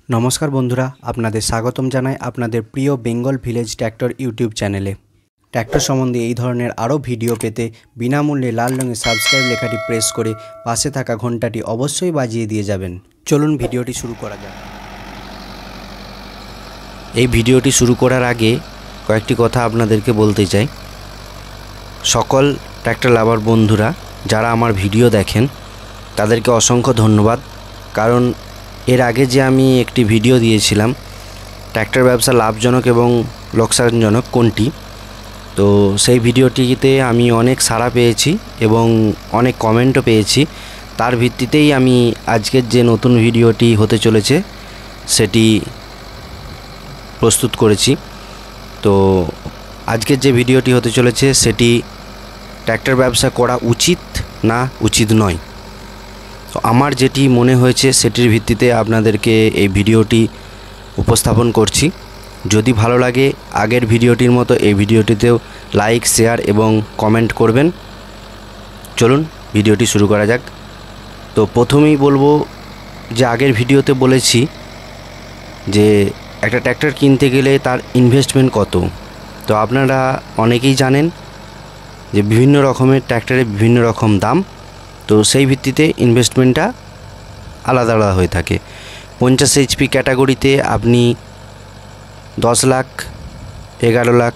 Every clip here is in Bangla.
नमस्कार बंधुरा आपनादेर स्वागतम जानाई आपनादेर प्रिय बेंगल भिलेज ट्रैक्टर यूट्यूब चैनेले। ट्रैक्टर सम्बन्धे এই ধরনের আরও ভিডিও পেতে বিনামূল্যে লাল রঙের সাবস্ক্রাইব লেখাটি প্রেস করে পাশে থাকা ঘন্টাটি অবশ্যই বাজিয়ে দিয়ে যাবেন। চলুন ভিডিওটি শুরু করা যাক। এই ভিডিওটি শুরু করার আগে কয়েকটি কথা আপনাদেরকে বলতে চাই। সকল ট্র্যাক্টর লাভার বন্ধুরা যারা আমার ভিডিও দেখেন তাদেরকে অসংখ্য ধন্যবাদ। কারণ এর আগে যে আমি একটি ভিডিও দিয়েছিলাম ট্র্যাক্টর ব্যবসা লাভজনক এবং লোকসানজনক কোনটি, তো সেই ভিডিওটিতে আমি অনেক সাড়া পেয়েছি এবং অনেক কমেন্টও পেয়েছি। তার ভিত্তিতেই আমি আজকের যে নতুন ভিডিওটি হতে চলেছে সেটি প্রস্তুত করেছি। তো আজকের যে ভিডিওটি হতে চলেছে সেটি ট্র্যাক্টর ব্যবসা করা উচিত না উচিত নয়। তো আমার যেটি মনে হয়েছে সেটির ভিত্তিতে আপনাদেরকে এই ভিডিওটি উপস্থাপন করছি। যদি ভালো লাগে আগের ভিডিওটির মতো এই ভিডিওটিতেও লাইক, শেয়ার এবং কমেন্ট করবেন। চলুন ভিডিওটি শুরু করা যাক। তো প্রথমেই বলবো যে আগের ভিডিওতে বলেছি যে একটা ট্র্যাক্টর কিনতে গেলে তার ইনভেস্টমেন্ট কত। তো আপনারা অনেকেই জানেন যে বিভিন্ন রকমের ট্র্যাক্টরের বিভিন্ন রকম দাম, তো সেই ভিত্তিতে ইনভেস্টমেন্টটা আলাদা আলাদা হয়ে থাকে। 50 HP ক্যাটাগরিতে আপনি 10 লাখ, 11 লাখ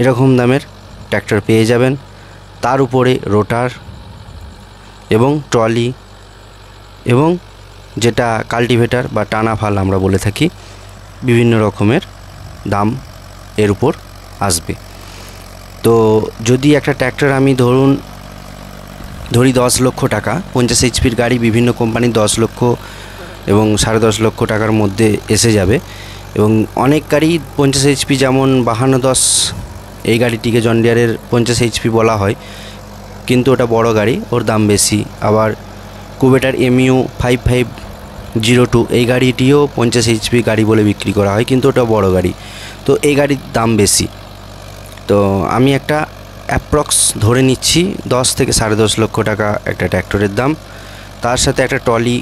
এরকম দামের ট্র্যাক্টর পেয়ে যাবেন। তার উপরে রোটার এবং ট্রলি এবং যেটা কাল্টিভেটার বা টানা ফাল আমরা বলে থাকি, বিভিন্ন রকমের দাম এর উপর আসবে। তো যদি একটা ট্র্যাক্টর আমি ধরি 10 লক্ষ টাকা, 50 HPর গাড়ি বিভিন্ন কোম্পানি 10 লক্ষ এবং 10.5 লক্ষ টাকার মধ্যে এসে যাবে। এবং অনেক গাড়ি 50 HP যেমন 5210 এই গাড়িটিকে জন ডিয়ারের 50 HP বলা হয়, কিন্তু ওটা বড় গাড়ি, ওর দাম বেশি। আবার কুবেটার MU 5502 এই গাড়িটিও 50 HP গাড়ি বলে বিক্রি করা হয়, কিন্তু ওটা বড় গাড়ি, তো এই গাড়ির দাম বেশি। তো আমি একটা অ্যাপ্রক্স ধরে নিচ্ছি 10 থেকে 10.5 লক্ষ টাকা একটা ট্র্যাক্টরের দাম। তার সাথে একটা ট্রলি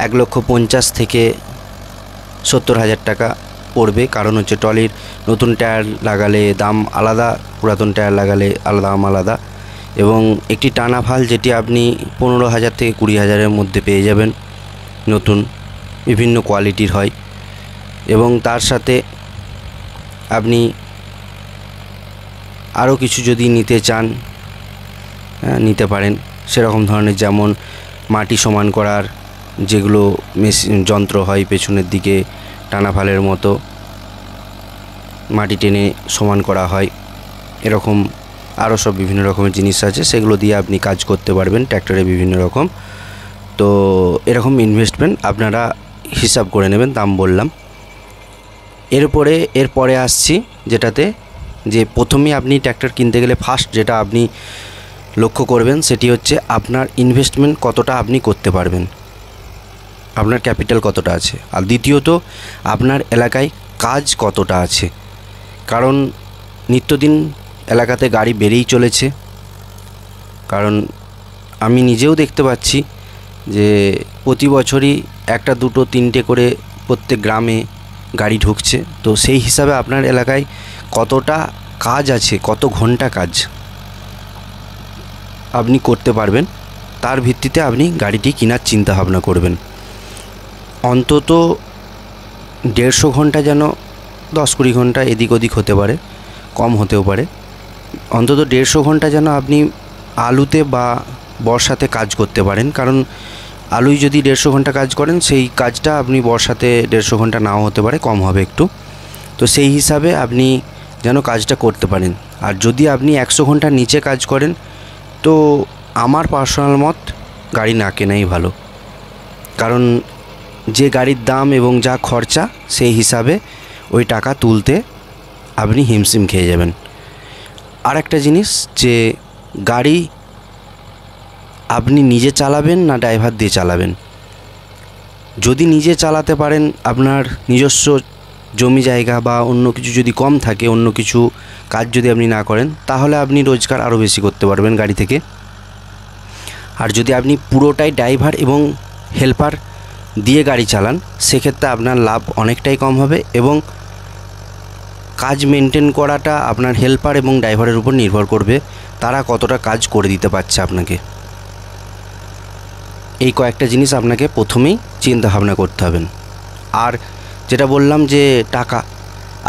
1,50,000 থেকে 70,000 টাকা পড়বে। কারণ হচ্ছে ট্রলির নতুন টায়ার লাগালে দাম আলাদা, পুরাতন টায়ার লাগালে দাম আলাদা। এবং একটি টানা ফাল যেটি আপনি 15,000 থেকে 20,000-এর মধ্যে পেয়ে যাবেন, নতুন বিভিন্ন কোয়ালিটির হয়। এবং তার সাথে আপনি আরও কিছু যদি নিতে চান নিতে পারেন, সেরকম ধরনের, যেমন মাটি সমান করার যেগুলো মেশিন যন্ত্র হয় পেছনের দিকে টানা ফালের মতো মাটি টেনে সমান করা হয়, এরকম আরও সব বিভিন্ন রকমের জিনিস আছে, সেগুলো দিয়ে আপনি কাজ করতে পারবেন ট্র্যাক্টরে বিভিন্ন রকম। তো এরকম ইনভেস্টমেন্ট আপনারা হিসাব করে নেবেন, দাম বললাম। এরপরে আসছি যেটাতে, যে প্রথমেই আপনি ট্র্যাক্টর কিনতে গেলে ফার্স্ট যেটা আপনি লক্ষ্য করবেন সেটি হচ্ছে আপনার ইনভেস্টমেন্ট কতটা আপনি করতে পারবেন, আপনার ক্যাপিটাল কতটা আছে। আর দ্বিতীয়ত আপনার এলাকায় কাজ কতটা আছে। কারণ নিত্যদিন এলাকাতে গাড়ি বেড়েই চলেছে। কারণ আমি নিজেও দেখতে পাচ্ছি যে প্রতি বছরই 1, 2, 3টে করে প্রত্যেক গ্রামে গাড়ি ঢুকছে। তো সেই হিসাবে আপনার এলাকায় কতটা কাজ আছে, কত ঘন্টা কাজ আপনি করতে পারবেন, তার ভিত্তিতে আপনি গাড়িটি কেনার চিন্তা ভাবনা করবেন। অন্তত 150 ঘন্টা, যেন 10-20 ঘন্টা এদিক ওদিক হতে পারে, কম হতেও পারে, অন্তত 150 ঘন্টা যেন আপনি আলুতে বা বর্ষাতে কাজ করতে পারেন। কারণ আলুই যদি 150 ঘন্টা কাজ করেন, সেই কাজটা আপনি বর্ষাতে 150 ঘন্টা নাও হতে পারে, কম হবে একটু। তো সেই হিসাবে আপনি যেন কাজটা করতে পারেন। আর যদি আপনি 100 ঘন্টার নিচে কাজ করেন, তো আমার পার্সোনাল মত গাড়ি না কেনাই ভালো। কারণ যে গাড়ির দাম এবং যা খরচা, সেই হিসাবে ওই টাকা তুলতে আপনি হিমশিম খেয়ে যাবেন। আর একটা জিনিস, যে গাড়ি আপনি নিজে চালাবেন না ড্রাইভার দিয়ে চালাবেন। যদি নিজে চালাতে পারেন, আপনার নিজস্ব জমি জায়গা বা অন্য কিছু যদি কম থাকে, অন্য কিছু কাজ যদি আপনি না করেন, তাহলে আপনি রোজগার আরও বেশি করতে পারবেন গাড়ি থেকে। আর যদি আপনি পুরোটাই ড্রাইভার এবং হেল্পার দিয়ে গাড়ি চালান, সেক্ষেত্রে আপনার লাভ অনেকটাই কম হবে এবং কাজ মেনটেন করাটা আপনার হেল্পার এবং ড্রাইভারের উপর নির্ভর করবে তারা কতটা কাজ করে দিতে পারছে আপনাকে। এই কয়েকটা জিনিস আপনাকে প্রথমেই চিন্তা ভাবনা করতে হবে। আর যেটা বললাম যে টাকা,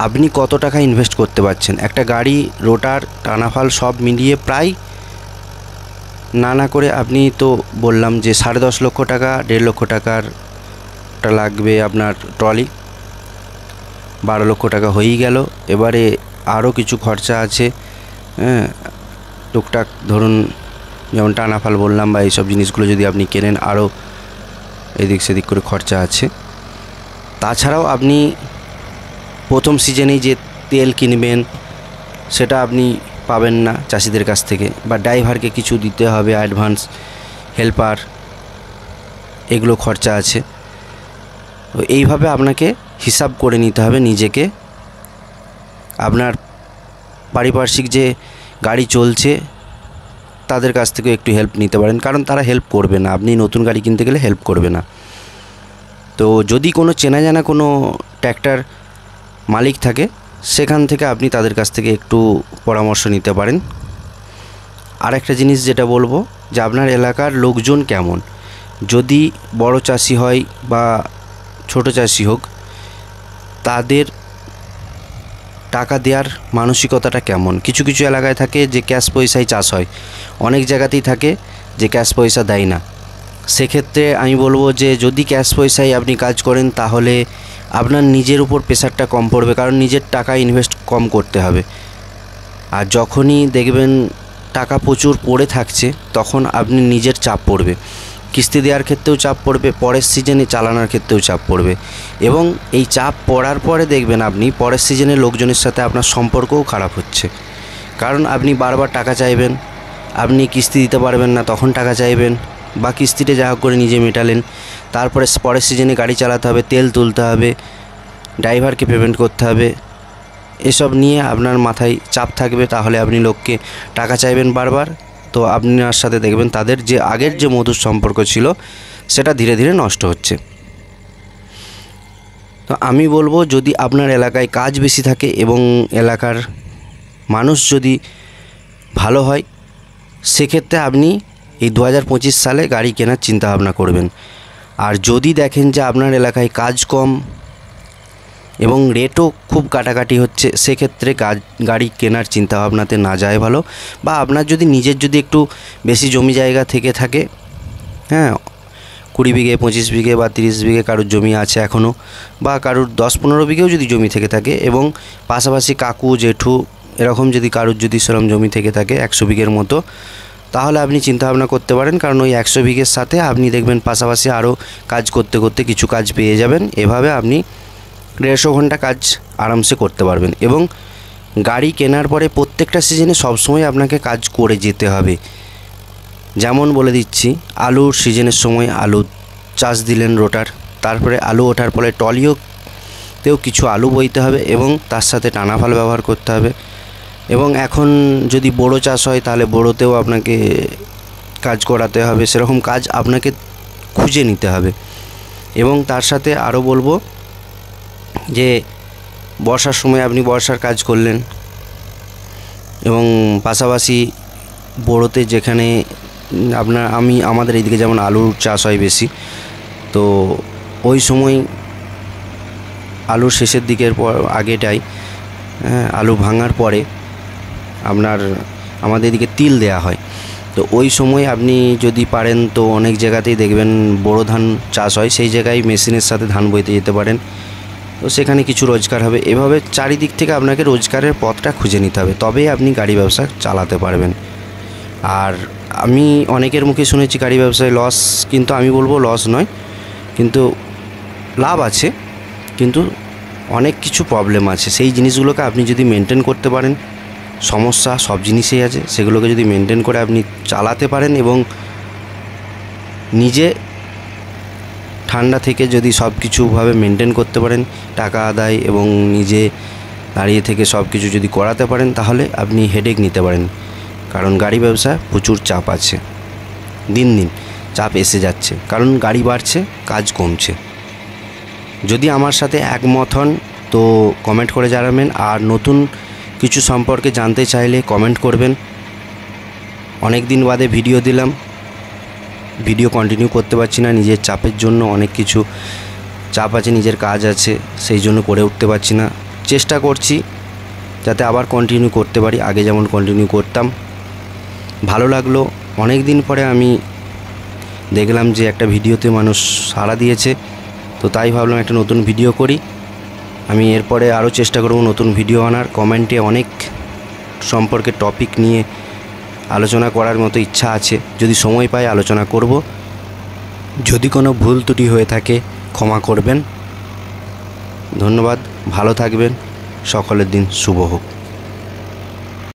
আপনি কত টাকা ইনভেস্ট করতে পারছেন। একটা গাড়ি রোটার টানাফাল সব মিলিয়ে প্রায় না করে আপনি তো বললাম যে 10.5 লক্ষ টাকা 1.5 লক্ষ টাকারটা লাগবে আপনার ট্রলি, 12 লক্ষ টাকা হয়েই গেল। এবারে আরও কিছু খরচা আছে, হ্যাঁ, টুকটাক ধরুন যেমন টানাফাল বললাম বা এইসব জিনিসগুলো যদি আপনি কেনেন আরও এদিক সেদিক করে খরচা আছে। তাছাড়াও আপনি প্রথম সিজনেই যে তেল কিনবেন সেটা আপনি পাবেন না চাষিদের কাছ থেকে, বা ড্রাইভারকে কিছু দিতে হবে অ্যাডভান্স, হেল্পার, এগুলো খরচা আছে। তো এইভাবে আপনাকে হিসাব করে নিতে হবে নিজেকে। আপনার পারিপার্শ্বিক যে গাড়ি চলছে তাদের কাছ থেকে একটু হেল্প নিতে পারেন, কারণ তারা হেল্প করবে না, আপনি নতুন গাড়ি কিনতে গেলে হেল্প করবে না। তো যদি কোনো চেনা জানা কোনো ট্র্যাক্টর মালিক থাকে সেখান থেকে আপনি তাদের কাছ থেকে একটু পরামর্শ নিতে পারেন। আর একটা জিনিস যেটা বলবো যে আপনার এলাকার লোকজন কেমন, যদি বড় চাষি হয় বা ছোট চাষি হোক, তাদের টাকা দেওয়ার মানসিকতাটা কেমন। কিছু কিছু এলাকায় থাকে যে ক্যাশ পয়সায় চাষ হয়, অনেক জায়গাতেই থাকে যে ক্যাশ পয়সা দেয় না। সেক্ষেত্রে আমি বলবো যে যদি ক্যাশ পয়সায় আপনি কাজ করেন তাহলে আপনার নিজের উপর প্রেশারটা কম পড়বে, কারণ নিজের টাকা ইনভেস্ট কম করতে হবে। আর যখনই দেখবেন টাকা প্রচুর পড়ে থাকছে তখন আপনি নিজের চাপ পড়বে, কিস্তি দেওয়ার ক্ষেত্রেও চাপ পড়বে, পরের সিজনে চালানোর ক্ষেত্রেও চাপ পড়বে। এবং এই চাপ পড়ার পরে দেখবেন আপনি পরের সিজনে লোকজনের সাথে আপনার সম্পর্কও খারাপ হচ্ছে, কারণ আপনি বারবার টাকা চাইবেন, আপনি কিস্তি দিতে পারবেন না তখন টাকা চাইবেন, বা কিস্তিতে যা হোক করে নিজে মেটালেন, তারপরে পরের সিজনে গাড়ি চালাতে হবে, তেল তুলতে হবে, ড্রাইভারকে পেমেন্ট করতে হবে, এসব নিয়ে আপনার মাথায় চাপ থাকবে। তাহলে আপনি লোককে টাকা চাইবেন বারবার, তো আপনার সাথে দেখবেন তাদের যে আগের যে মধুর সম্পর্ক ছিল সেটা ধীরে ধীরে নষ্ট হচ্ছে। তো আমি বলবো যদি আপনার এলাকায় কাজ বেশি থাকে এবং এলাকার মানুষ যদি ভালো হয়, সেক্ষেত্রে আপনি এই 2025 সালে গাড়ি কেনার চিন্তাভাবনা করবেন। আর যদি দেখেন যে আপনার এলাকায় কাজ কম এবং রেটও খুব কাটাকাটি হচ্ছে, সেক্ষেত্রে গাড়ি কেনার চিন্তাভাবনাতে না যায় ভালো। বা আপনার যদি নিজের যদি একটু বেশি জমি জায়গা থেকে থাকে, হ্যাঁ, 20 বিঘে 25 বিঘে বা 30 বিঘে কারুর জমি আছে এখনও, বা কারুর 10-15 বিঘেও যদি জমি থেকে থাকে এবং পাশাপাশি কাকু জেঠু এরকম যদি কারুর যদি সেরকম জমি থেকে থাকে 100 বিঘের মতো, তাহলে আপনি চিন্তাভাবনা করতে পারেন। কারণ ওই 100 বিঘের সাথে আপনি দেখবেন পাশাপাশি আরও কাজ করতে করতে কিছু কাজ পেয়ে যাবেন। এভাবে আপনি 150 ঘন্টা কাজ আরামসে করতে পারবেন। এবং গাড়ি কেনার পরে প্রত্যেকটা সিজনে সবসময় আপনাকে কাজ করে যেতে হবে। যেমন বলে দিচ্ছি, আলুর সিজনের সময় আলু চাষ দিলেন রোটার, তারপরে আলু ওঠার পরে টলিওতেও কিছু আলু বইতে হবে এবং তার সাথে টানাফাল ব্যবহার করতে হবে। এবং এখন যদি বোরো চাষ হয় তাহলে বোরোতেও আপনাকে কাজ করাতে হবে, সেরকম কাজ আপনাকে খুঁজে নিতে হবে। এবং তার সাথে আরও বলবো যে বর্ষার সময় আপনি বর্ষার কাজ করলেন এবং পাশাপাশি বোরোতে যেখানে আমাদের এইদিকে যেমন আলুর চাষ হয় বেশি, তো ওই সময় আলুর শেষের দিকের পর আগেটাই আলু ভাঙার পরে আমাদের এদিকে তিল দেয়া হয়। তো ওই সময় আপনি যদি পারেন তো অনেক জায়গাতেই দেখবেন বোরো ধান চাষ হয়, সেই জায়গায় মেশিনের সাথে ধান বইতে যেতে পারেন, তো সেখানে কিছু রোজগার হবে। এভাবে চারিদিক থেকে আপনাকে রোজগারের পথটা খুঁজে নিতে হবে, তবেই আপনি গাড়ি ব্যবসা চালাতে পারবেন। আর আমি অনেকের মুখে শুনেছি গাড়ি ব্যবসায় লস, কিন্তু আমি বলবো লস নয়, কিন্তু লাভ আছে, কিন্তু অনেক কিছু প্রবলেম আছে। সেই জিনিসগুলোকে আপনি যদি মেনটেন করতে পারেন, সমস্যা সব জিনিসেই আছে, সেগুলোকে যদি মেনটেন করে আপনি চালাতে পারেন এবং নিজে ঠান্ডা থেকে যদি সব কিছুভাবে মেনটেন করতে পারেন, টাকা আদায় এবং নিজে দাঁড়িয়ে থেকে সব কিছু যদি করাতে পারেন, তাহলে আপনি হেডেক নিতে পারেন। কারণ গাড়ি ব্যবসা প্রচুর চাপ আছে, দিন দিন চাপ এসে যাচ্ছে, কারণ গাড়ি বাড়ছে, কাজ কমছে। যদি আমার সাথে একমত হন তো কমেন্ট করে জানাবেন, আর নতুন কিছু সম্পর্কে জানতে চাইলে কমেন্ট করবেন। অনেক দিন বাদে ভিডিও দিলাম, ভিডিও কন্টিনিউ করতে পারছি না, নিজের চাপের জন্য। অনেক কিছু চাপ আছে, নিজের কাজ আছে, সেই জন্য করে উঠতে পারছি না। চেষ্টা করছি যাতে আবার কন্টিনিউ করতে পারি, আগে যেমন কন্টিনিউ করতাম। ভালো লাগলো, অনেক দিন পরে আমি দেখলাম যে একটা ভিডিওতে মানুষ সাড়া দিয়েছে, তো তাই ভাবলাম একটা নতুন ভিডিও করি। আমি এরপরে আরও চেষ্টা করব নতুন ভিডিও আনার। কমেন্টে অনেক সম্পর্কে টপিক নিয়ে আলোচনা করার মতো ইচ্ছা আছে, যদি সময় পাই আলোচনা করব। যদি কোনো ভুল ত্রুটি হয়ে থাকে ক্ষমা করবেন। ধন্যবাদ, ভালো থাকবেন, সকলের দিন শুভ হোক।